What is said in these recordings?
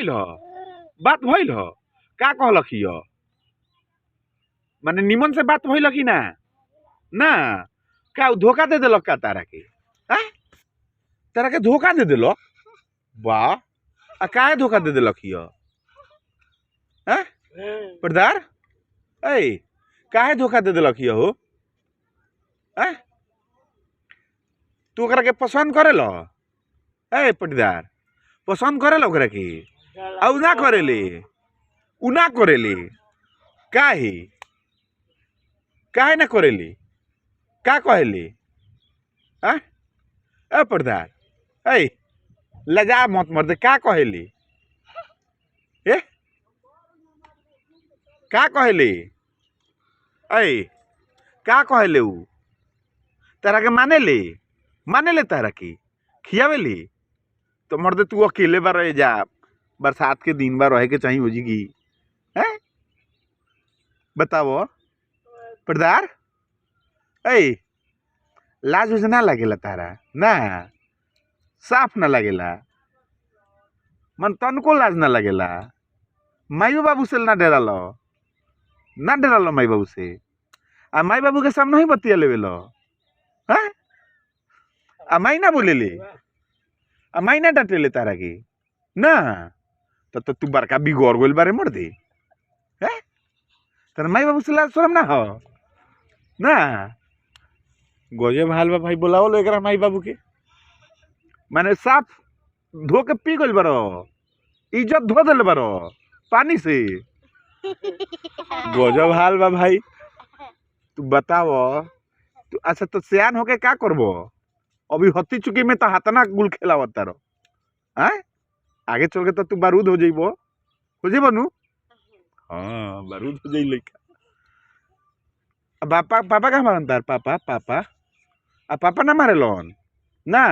भइल ह बात भइल ह का कहलक हिय माने निमन से बात भइल कि ना ना का उ धोखा दे देलक का तारा के हैं तारा के धोखा दे देलक वाह आ काहे धोखा दे देलक हिय हैं पर्दार ए काहे धोखा दे देलक हिय हो हैं तू ओकरा के पसंद करेल ए पटीदार पसंद करेल ओकरा के आ उ ना करेली काहे काहे ना करेली का कहेली हैं ए पटीदार ए लजा मत मर दे का कहेली ए का कहेली ए का कहेले उ तारा के माने ले तारा की खियावेली तो मर्दे तू अकेले बार रह जा बरसात के दिन बार रहे के चाहिए हो जी हैं बताओ पर्दार ए लाज उज ना लगेला तारा ना साफ ना लगेला मन तनको लाज ना लगेला माई बाबू से ना डरालो माई बाबू से आ माई बाबू के सामने ही बतिया लेवेलो हैं आ माई ना बोलेले आ माई ना डांटेले तारा की ना तो तू बड़का बिगड़ गोल बारे मर दे हैं तर माई बाबू से लाज शरम ना हो ना गजब हाल बा भाई बोलाओ लो एकरा माई बाबू के माने साफ धो के पी गइल बारो इज्जत धो देले बारो पानी से गजब हाल बा भाई तू बताओ तू अच्छा तो सियान होके का करबो अभी हत्ती चुकी में तो हाथना गुल खेलावत तारो हैं आगे चल के तो तू बारूद हो जेबो नु हाँ बारूद हो जाई लइका पापा पापा का मारन तार पापा पापा आ पापा ना मारे लोन ना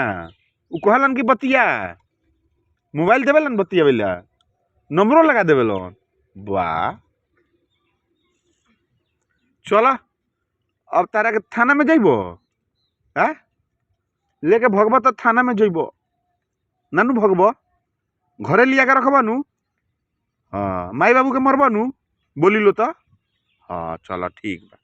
उ कहलन कि बतिया मोबाइल देवेलन बतिया बेला नंबरो लगा देवेलन वाह चला अब तारा के थाना में जाइबो हैं लेके भगबो तो थाना में जइबो नानू भगबो घरे लिया के रखबो नु हाँ माई बाबू के मरबो नु बोली लो तो हाँ चलो ठीक बा।